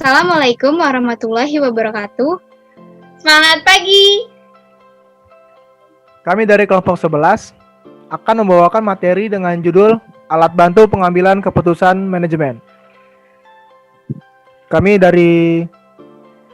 Assalamualaikum warahmatullahi wabarakatuh. Semangat pagi! Kami dari kelompok 11 akan membawakan materi dengan judul Alat Bantu Pengambilan Keputusan Manajemen. Kami dari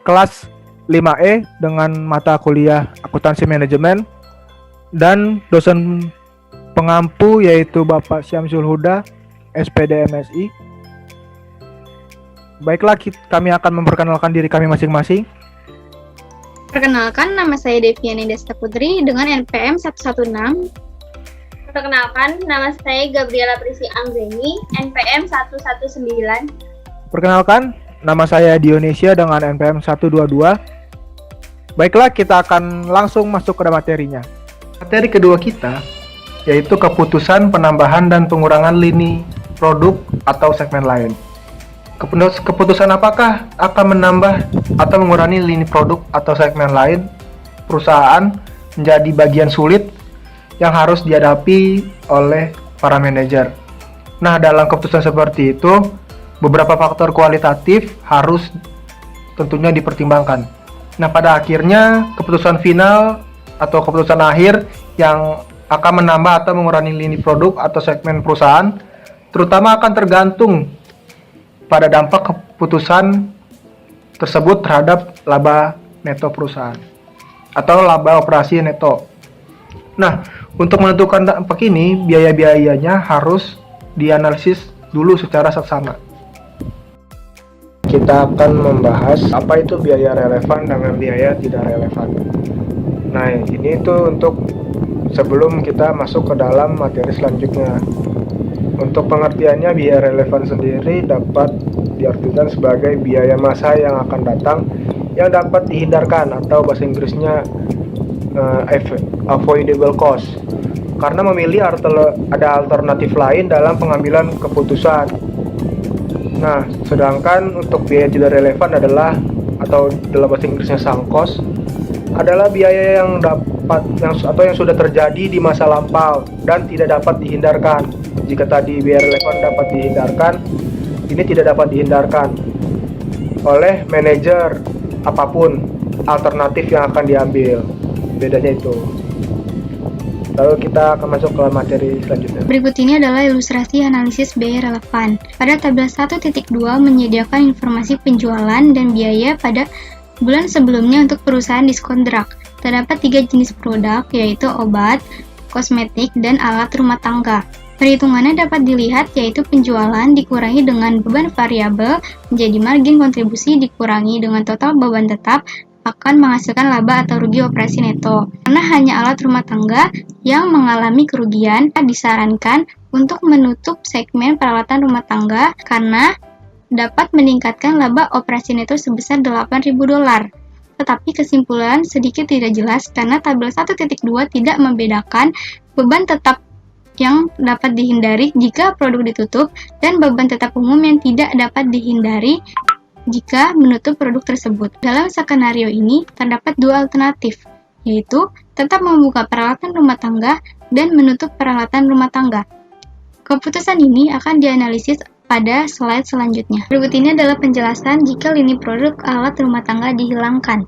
kelas 5E dengan mata kuliah Akuntansi Manajemen dan dosen pengampu yaitu Bapak Syamsul Huda, SPD MSI. Baiklah, kami akan memperkenalkan diri kami masing-masing. Perkenalkan, nama saya Deviani Desta Putri dengan NPM 116. Perkenalkan, nama saya Gabriela Prisi Anggreni, NPM 119. Perkenalkan, nama saya Dionesia dengan NPM 122. Baiklah, kita akan langsung masuk ke materinya. Materi kedua kita yaitu keputusan penambahan dan pengurangan lini produk atau segmen lain. Keputusan apakah akan menambah atau mengurangi lini produk atau segmen lain perusahaan menjadi bagian sulit yang harus dihadapi oleh para manajer. Nah, dalam keputusan seperti itu, beberapa faktor kualitatif harus tentunya dipertimbangkan. Nah, pada akhirnya keputusan final atau keputusan akhir yang akan menambah atau mengurangi lini produk atau segmen perusahaan terutama akan tergantung pada dampak keputusan tersebut terhadap laba neto perusahaan atau laba operasi neto. Nah, untuk menentukan dampak ini, biaya-biayanya harus dianalisis dulu secara seksama. Kita akan membahas apa itu biaya relevan dengan biaya tidak relevan. Nah, ini itu untuk sebelum kita masuk ke dalam materi selanjutnya. Untuk pengertiannya, biaya relevan sendiri dapat diartikan sebagai biaya massa yang akan datang yang dapat dihindarkan atau bahasa Inggrisnya avoidable cost, karena memilih ada alternatif lain dalam pengambilan keputusan. Nah, sedangkan untuk biaya tidak relevan adalah atau dalam bahasa Inggrisnya sunk cost adalah biaya yang yang sudah terjadi di masa lampau dan tidak dapat dihindarkan. Jika tadi biaya relevan dapat dihindarkan, ini tidak dapat dihindarkan oleh manajer apapun alternatif yang akan diambil. Bedanya itu. Lalu kita akan masuk ke materi selanjutnya. Berikut ini adalah ilustrasi analisis biaya relevan. Pada tabel 1.2 menyediakan informasi penjualan dan biaya pada bulan sebelumnya untuk perusahaan diskon drug. Terdapat 3 jenis produk, yaitu obat, kosmetik, dan alat rumah tangga. Perhitungannya dapat dilihat yaitu penjualan dikurangi dengan beban variabel menjadi margin kontribusi dikurangi dengan total beban tetap akan menghasilkan laba atau rugi operasi neto. Karena hanya alat rumah tangga yang mengalami kerugian, disarankan untuk menutup segmen peralatan rumah tangga karena dapat meningkatkan laba operasi neto sebesar $8.000. Tetapi kesimpulan sedikit tidak jelas karena tabel 1.2 tidak membedakan beban tetap yang dapat dihindari jika produk ditutup dan beban tetap umum yang tidak dapat dihindari jika menutup produk tersebut. Dalam skenario ini terdapat 2 alternatif, yaitu tetap membuka peralatan rumah tangga dan menutup peralatan rumah tangga. Keputusan ini akan dianalisis pada slide selanjutnya. Berikut ini adalah penjelasan jika lini produk alat rumah tangga dihilangkan.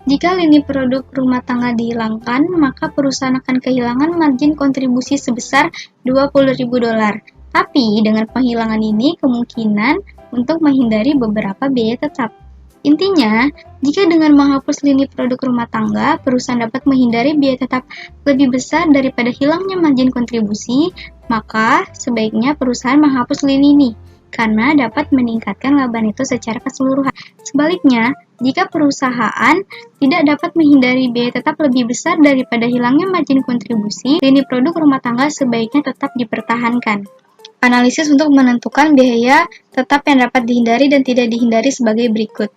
Jika lini produk rumah tangga dihilangkan, maka perusahaan akan kehilangan margin kontribusi sebesar $20.000. Tapi dengan penghilangan ini kemungkinan untuk menghindari beberapa biaya tetap. Intinya, jika dengan menghapus lini produk rumah tangga, perusahaan dapat menghindari biaya tetap lebih besar daripada hilangnya margin kontribusi, maka sebaiknya perusahaan menghapus lini ini, karena dapat meningkatkan laba neto secara keseluruhan. Sebaliknya, jika perusahaan tidak dapat menghindari biaya tetap lebih besar daripada hilangnya margin kontribusi, lini produk rumah tangga sebaiknya tetap dipertahankan. Analisis untuk menentukan biaya tetap yang dapat dihindari dan tidak dihindari sebagai berikut.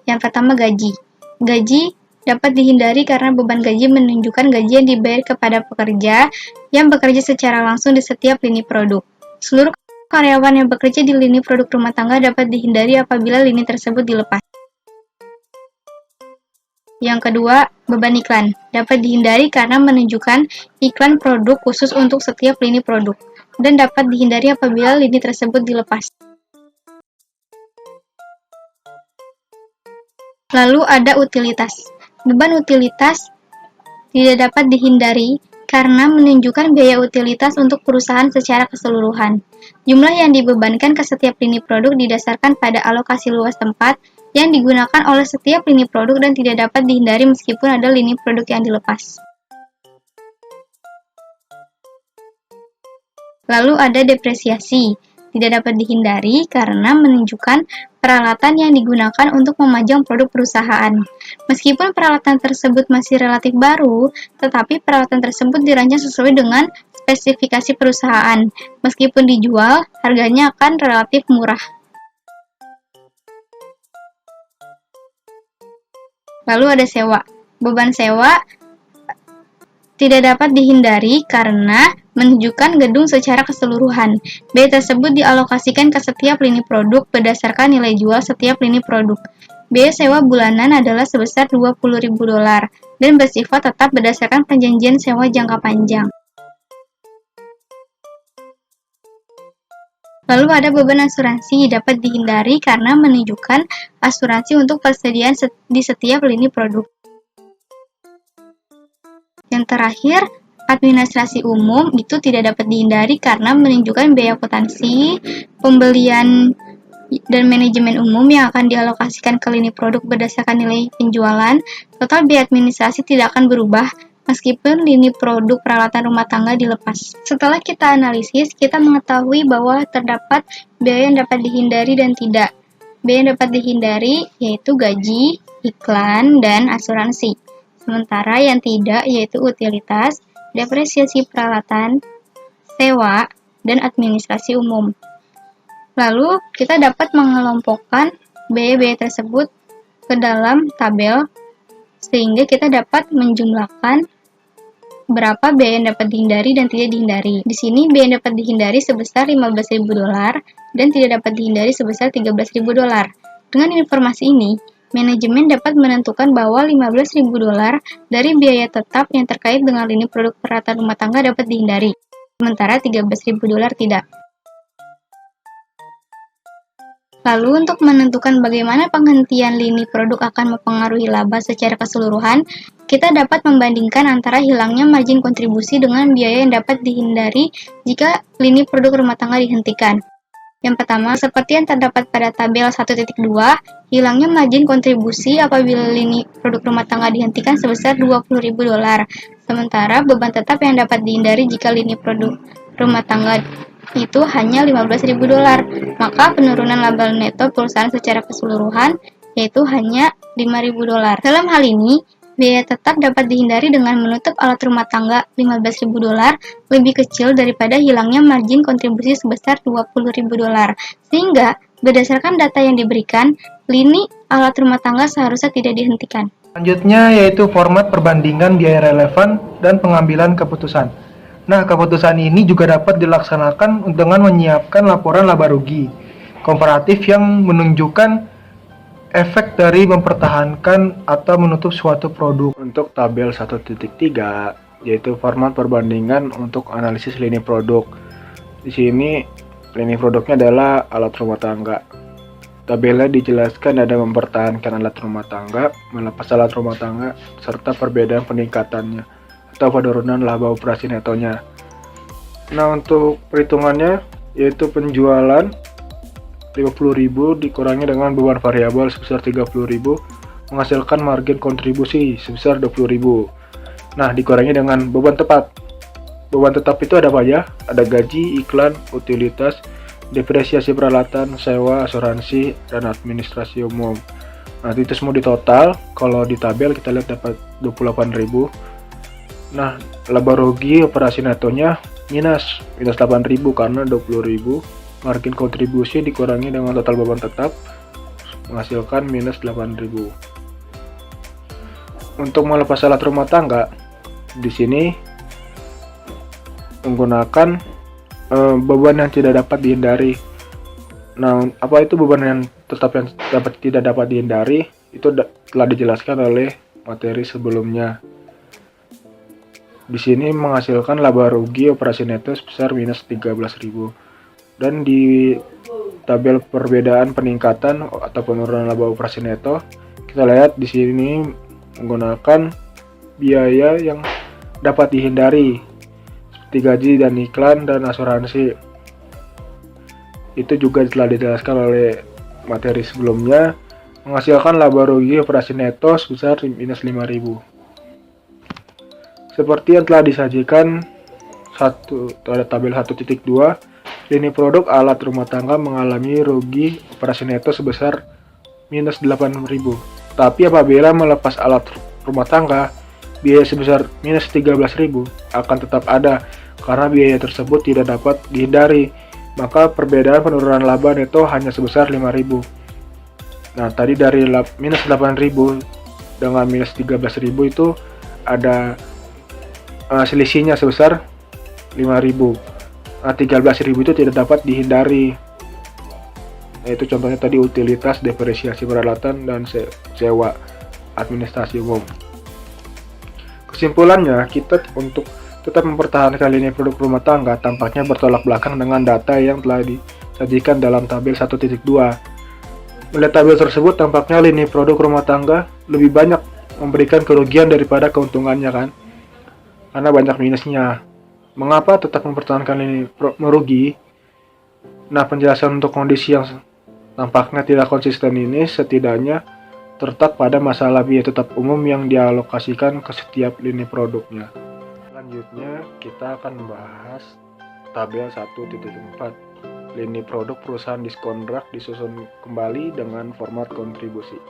Yang pertama, gaji. Gaji dapat dihindari karena beban gaji menunjukkan gaji yang dibayar kepada pekerja yang bekerja secara langsung di setiap lini produk. Seluruh karyawan yang bekerja di lini produk rumah tangga dapat dihindari apabila lini tersebut dilepas. Yang kedua, beban iklan dapat dihindari karena menunjukkan iklan produk khusus untuk setiap lini produk dan dapat dihindari apabila lini tersebut dilepas. Lalu ada utilitas. Beban utilitas tidak dapat dihindari karena menunjukkan biaya utilitas untuk perusahaan secara keseluruhan. Jumlah yang dibebankan ke setiap lini produk didasarkan pada alokasi luas tempat yang digunakan oleh setiap lini produk dan tidak dapat dihindari meskipun ada lini produk yang dilepas. Lalu ada depresiasi. Tidak dapat dihindari karena menunjukkan peralatan yang digunakan untuk memajang produk perusahaan. Meskipun peralatan tersebut masih relatif baru, tetapi peralatan tersebut dirancang sesuai dengan spesifikasi perusahaan. Meskipun dijual, harganya akan relatif murah. Lalu ada sewa. Beban sewa tidak dapat dihindari karena menunjukkan gedung secara keseluruhan. Biaya tersebut dialokasikan ke setiap lini produk berdasarkan nilai jual setiap lini produk. Biaya sewa bulanan adalah sebesar $20.000 dan bersifat tetap berdasarkan perjanjian sewa jangka panjang. Lalu ada beban asuransi dapat dihindari karena menunjukkan asuransi untuk persediaan di setiap lini produk. Yang terakhir, administrasi umum itu tidak dapat dihindari karena menunjukkan biaya akuntansi, pembelian, dan manajemen umum yang akan dialokasikan ke lini produk berdasarkan nilai penjualan. Total biaya administrasi tidak akan berubah meskipun lini produk peralatan rumah tangga dilepas. Setelah kita analisis, kita mengetahui bahwa terdapat biaya yang dapat dihindari dan tidak. Biaya yang dapat dihindari yaitu gaji, iklan, dan asuransi. Sementara yang tidak yaitu utilitas, depresiasi peralatan, sewa, dan administrasi umum. Lalu, kita dapat mengelompokkan biaya-biaya tersebut ke dalam tabel sehingga kita dapat menjumlahkan berapa biaya yang dapat dihindari dan tidak dihindari. Di sini biaya yang dapat dihindari sebesar $15.000 dan tidak dapat dihindari sebesar $13.000. Dengan informasi ini, manajemen dapat menentukan bahwa $15.000 dari biaya tetap yang terkait dengan lini produk peralatan rumah tangga dapat dihindari, sementara $13.000 tidak. Lalu untuk menentukan bagaimana penghentian lini produk akan mempengaruhi laba secara keseluruhan, kita dapat membandingkan antara hilangnya margin kontribusi dengan biaya yang dapat dihindari jika lini produk rumah tangga dihentikan. Yang pertama, seperti yang terdapat pada tabel 1.2, hilangnya margin kontribusi apabila lini produk rumah tangga dihentikan sebesar $20.000, sementara beban tetap yang dapat dihindari jika lini produk rumah tangga itu hanya $15.000, maka penurunan laba neto perusahaan secara keseluruhan yaitu hanya $5.000. Dalam hal ini, biaya tetap dapat dihindari dengan menutup alat rumah tangga $15.000 lebih kecil daripada hilangnya margin kontribusi sebesar $20.000. Sehingga, berdasarkan data yang diberikan, lini alat rumah tangga seharusnya tidak dihentikan. Selanjutnya yaitu format perbandingan biaya relevan dan pengambilan keputusan. Nah, keputusan ini juga dapat dilaksanakan dengan menyiapkan laporan laba rugi komparatif yang menunjukkan efek dari mempertahankan atau menutup suatu produk. Untuk tabel 1.3 yaitu format perbandingan untuk analisis lini produk. Di sini lini produknya adalah alat rumah tangga. Tabelnya dijelaskan ada mempertahankan alat rumah tangga, melepas alat rumah tangga, serta perbedaan peningkatannya atau penurunan laba operasi netonya. Nah, untuk perhitungannya yaitu penjualan 50.000 dikurangi dengan beban variabel sebesar 30.000 menghasilkan margin kontribusi sebesar 20.000. Nah, dikurangi dengan beban tetap. Beban tetap itu ada apa aja? Ada gaji, iklan, utilitas, depresiasi peralatan, sewa, asuransi, dan administrasi umum. Nanti itu semua ditotal. Kalau di tabel kita lihat dapat 28.000. Nah, laba rugi operasi netonya minus 8.000 karena 20.000. Margin kontribusi dikurangi dengan total beban tetap menghasilkan minus 8.000. Untuk melepas alat rumah tangga, di sini menggunakan beban yang tidak dapat dihindari. Nah, apa itu beban yang tidak dapat dihindari? Itu telah dijelaskan oleh materi sebelumnya. Di sini menghasilkan laba rugi operasi neto sebesar minus 13.000. Dan di tabel perbedaan peningkatan atau penurunan laba operasi neto, kita lihat di sini menggunakan biaya yang dapat dihindari seperti gaji dan iklan dan asuransi. Itu juga telah dijelaskan oleh materi sebelumnya, menghasilkan laba rugi operasi neto sebesar minus 5.000. Seperti yang telah disajikan pada tabel 1.2, lini produk alat rumah tangga mengalami rugi operasi neto sebesar minus 8.000. Tapi apabila melepas alat rumah tangga, biaya sebesar minus 13.000 akan tetap ada karena biaya tersebut tidak dapat dihindari. Maka perbedaan penurunan laba neto hanya sebesar 5.000. Nah, tadi dari minus 8.000 dengan minus 13.000 itu ada selisihnya sebesar 5.000. Nah, 13.000 itu tidak dapat dihindari. Nah, itu contohnya tadi utilitas, depresiasi peralatan, dan sewa administrasi umum. Kesimpulannya, kita untuk tetap mempertahankan lini produk rumah tangga tampaknya bertolak belakang dengan data yang telah disajikan dalam tabel 1.2. Melihat tabel tersebut, tampaknya lini produk rumah tangga lebih banyak memberikan kerugian daripada keuntungannya kan? Karena banyak minusnya. Mengapa tetap mempertahankan lini merugi? Nah, penjelasan untuk kondisi yang tampaknya tidak konsisten ini setidaknya terletak pada masalah biaya tetap umum yang dialokasikan ke setiap lini produknya. Selanjutnya, kita akan membahas tabel 1.4. Lini produk perusahaan diskon drag disusun kembali dengan format kontribusi.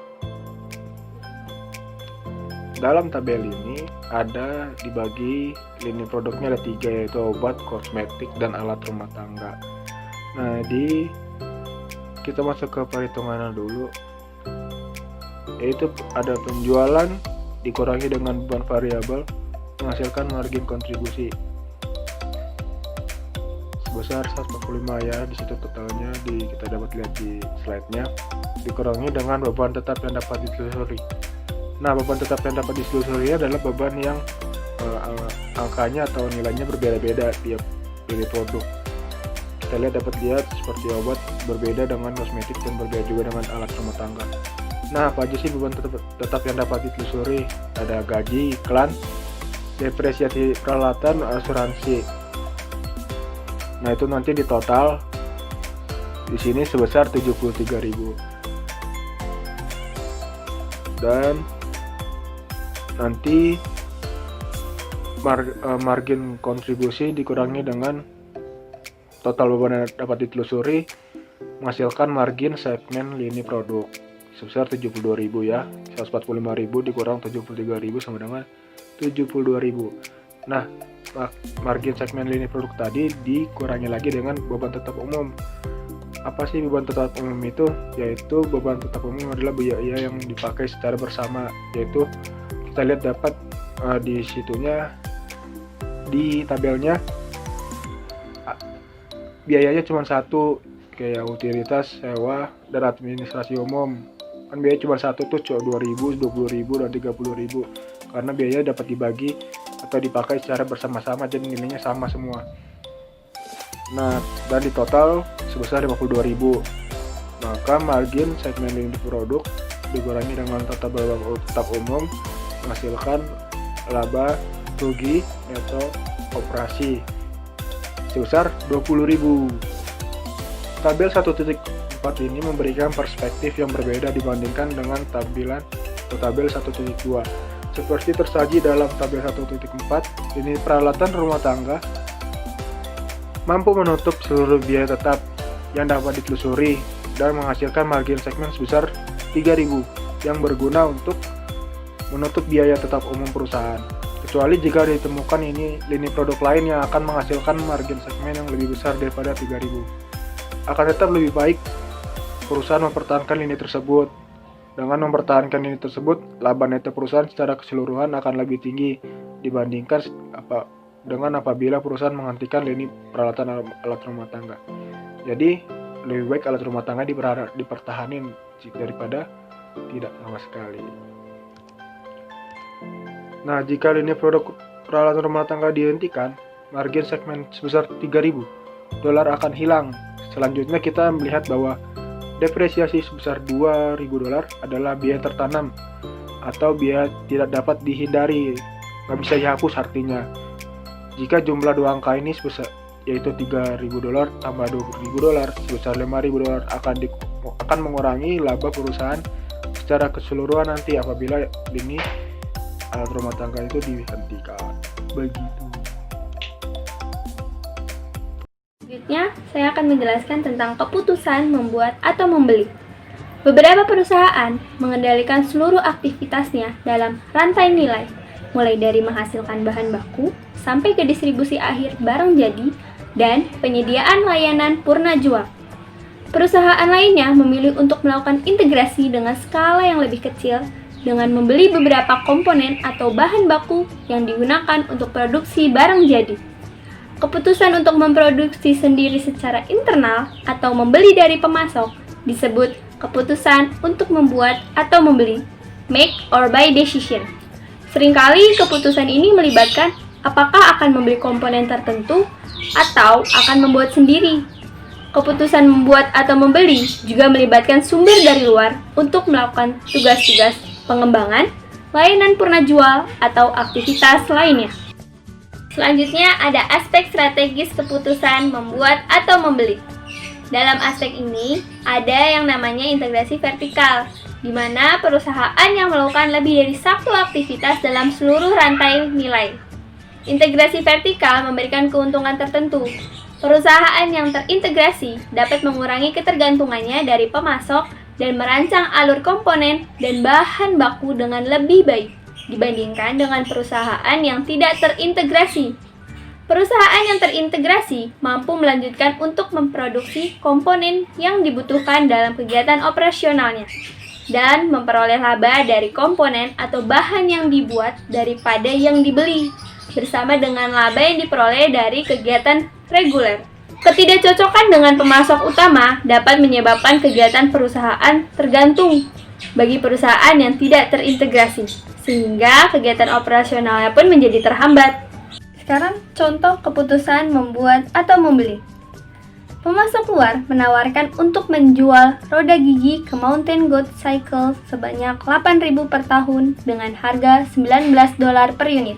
Dalam tabel ini ada dibagi lini produknya ada 3, yaitu obat, kosmetik, dan alat rumah tangga. Nah, kita masuk ke perhitungannya dulu, yaitu ada penjualan dikurangi dengan beban variabel menghasilkan margin kontribusi sebesar 145 ya. Di situ totalnya kita dapat lihat di slide-nya, dikurangi dengan beban tetap yang dapat ditelusuri. Nah, beban tetap yang dapat ditelusuri adalah beban yang angkanya atau nilainya berbeda-beda tiap pilih produk. Kita dapat lihat seperti obat berbeda dengan kosmetik dan berbeda juga dengan alat rumah tangga. Nah, apa aja sih beban tetap yang dapat ditelusuri? Ada gaji, iklan, depresiasi peralatan, asuransi. Nah, itu nanti di total di sini sebesar 73.000. Dan nanti margin kontribusi dikurangi dengan total beban yang dapat ditelusuri menghasilkan margin segmen lini produk sebesar 72.000 ya. 145.000 dikurang 73.000 sama dengan 72.000. Nah, margin segmen lini produk tadi dikurangi lagi dengan beban tetap umum. Apa sih beban tetap umum itu? Yaitu beban tetap umum adalah biaya yang dipakai secara bersama, yaitu kita lihat dapat di situnya di tabelnya biayanya cuma satu, kayak utilitas, sewa, dan administrasi umum. Kan biaya cuma satu tuh, 2.000, 20.000, dan 30.000. Karena biaya dapat dibagi atau dipakai secara bersama-sama dan nilainya sama semua. Nah, dan di total sebesar 52.000. Maka margin segmen lini produk dikurangi dengan tetap umum menghasilkan laba rugi neto operasi sebesar 20.000. Tabel 1.4 ini memberikan perspektif yang berbeda dibandingkan dengan tabel 1.2. Seperti tersaji dalam tabel 1.4, ini peralatan rumah tangga mampu menutup seluruh biaya tetap yang dapat ditelusuri dan menghasilkan margin segmen sebesar 3.000 yang berguna untuk menutup biaya tetap umum perusahaan. Kecuali jika ditemukan lini produk lain yang akan menghasilkan margin segmen yang lebih besar daripada 3.000. Akan tetap lebih baik perusahaan mempertahankan lini tersebut. Dengan mempertahankan ini tersebut, laba neto perusahaan secara keseluruhan akan lebih tinggi dibandingkan dengan apabila perusahaan menghentikan lini peralatan alat rumah tangga. Jadi, lebih baik alat rumah tangga dipertahanin daripada tidak sama sekali. Nah, jika lini produk peralatan rumah tangga dihentikan, margin segmen sebesar $3.000 akan hilang. Selanjutnya kita melihat bahwa depresiasi sebesar $2.000 adalah biaya tertanam atau biaya tidak dapat dihindari, nggak bisa dihapus artinya. Jika jumlah dua angka ini sebesar yaitu $3.000 tambah $20.000 sebesar $5.000 akan mengurangi laba perusahaan secara keseluruhan nanti apabila lini alat rumah tangga itu dihentikan. Begitu. Selanjutnya, saya akan menjelaskan tentang keputusan membuat atau membeli. Beberapa perusahaan mengendalikan seluruh aktivitasnya dalam rantai nilai, mulai dari menghasilkan bahan baku sampai ke distribusi akhir barang jadi dan penyediaan layanan purna jual. Perusahaan lainnya memilih untuk melakukan integrasi dengan skala yang lebih kecil dengan membeli beberapa komponen atau bahan baku yang digunakan untuk produksi barang jadi. Keputusan untuk memproduksi sendiri secara internal atau membeli dari pemasok disebut keputusan untuk membuat atau membeli, make or buy decision. Seringkali keputusan ini melibatkan apakah akan membeli komponen tertentu atau akan membuat sendiri. Keputusan membuat atau membeli juga melibatkan sumber dari luar untuk melakukan tugas-tugas pengembangan, layanan purna jual, atau aktivitas lainnya. Selanjutnya ada aspek strategis keputusan membuat atau membeli. Dalam aspek ini, ada yang namanya integrasi vertikal, di mana perusahaan yang melakukan lebih dari satu aktivitas dalam seluruh rantai nilai. Integrasi vertikal memberikan keuntungan tertentu. Perusahaan yang terintegrasi dapat mengurangi ketergantungannya dari pemasok dan merancang alur komponen dan bahan baku dengan lebih baik dibandingkan dengan perusahaan yang tidak terintegrasi. Perusahaan yang terintegrasi mampu melanjutkan untuk memproduksi komponen yang dibutuhkan dalam kegiatan operasionalnya dan memperoleh laba dari komponen atau bahan yang dibuat daripada yang dibeli, bersama dengan laba yang diperoleh dari kegiatan reguler. Ketidakcocokan dengan pemasok utama dapat menyebabkan kegiatan perusahaan tergantung bagi perusahaan yang tidak terintegrasi, sehingga kegiatan operasionalnya pun menjadi terhambat. Sekarang contoh keputusan membuat atau membeli. Pemasok luar menawarkan untuk menjual roda gigi ke Mountain Goat Cycle sebanyak $8.000 per tahun dengan harga $19 per unit.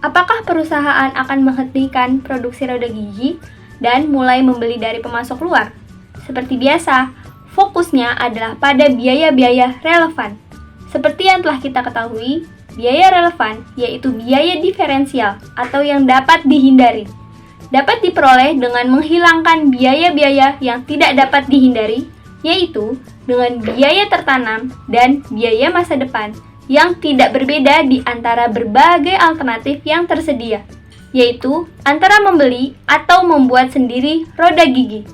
Apakah perusahaan akan menghentikan produksi roda gigi dan mulai membeli dari pemasok luar? Seperti biasa, fokusnya adalah pada biaya-biaya relevan. Seperti yang telah kita ketahui, biaya relevan yaitu biaya diferensial atau yang dapat dihindari. Dapat diperoleh dengan menghilangkan biaya-biaya yang tidak dapat dihindari, yaitu dengan biaya tertanam dan biaya masa depan yang tidak berbeda di antara berbagai alternatif yang tersedia, yaitu antara membeli atau membuat sendiri roda gigi.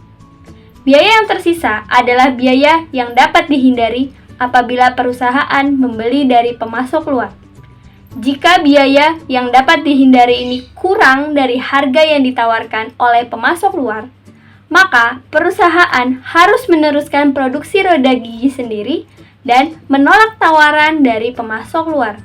Biaya yang tersisa adalah biaya yang dapat dihindari apabila perusahaan membeli dari pemasok luar. Jika biaya yang dapat dihindari ini kurang dari harga yang ditawarkan oleh pemasok luar, maka perusahaan harus meneruskan produksi roda gigi sendiri dan menolak tawaran dari pemasok luar.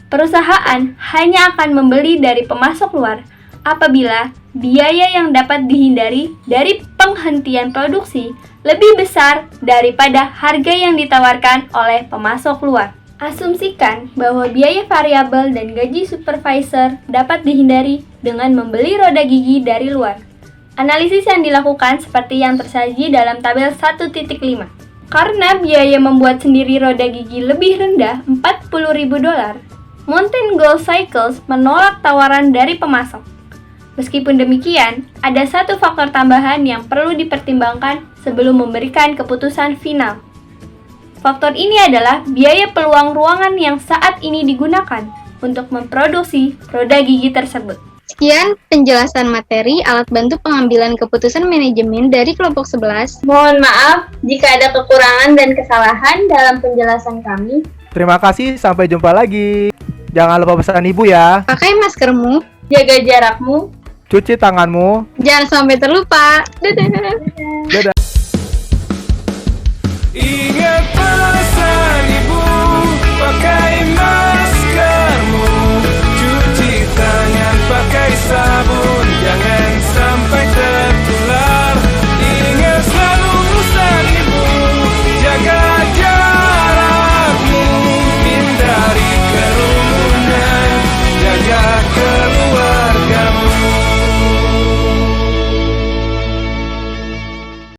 Perusahaan hanya akan membeli dari pemasok luar apabila biaya yang dapat dihindari dari penghentian produksi lebih besar daripada harga yang ditawarkan oleh pemasok luar. Asumsikan bahwa biaya variabel dan gaji supervisor dapat dihindari dengan membeli roda gigi dari luar. Analisis yang dilakukan seperti yang tersaji dalam tabel 1.5. Karena biaya membuat sendiri roda gigi lebih rendah $40.000, Mountain Goat Cycles menolak tawaran dari pemasok. Meskipun demikian, ada satu faktor tambahan yang perlu dipertimbangkan sebelum memberikan keputusan final. Faktor ini adalah biaya peluang ruangan yang saat ini digunakan untuk memproduksi roda gigi tersebut. Sekian penjelasan materi alat bantu pengambilan keputusan manajemen dari kelompok 11. Mohon maaf jika ada kekurangan dan kesalahan dalam penjelasan kami. Terima kasih, sampai jumpa lagi. Jangan lupa pesan ibu ya. Pakai maskermu, Jaga jarakmu. Cuci tanganmu. jangan sampai terlupa. Dadah. Dadah.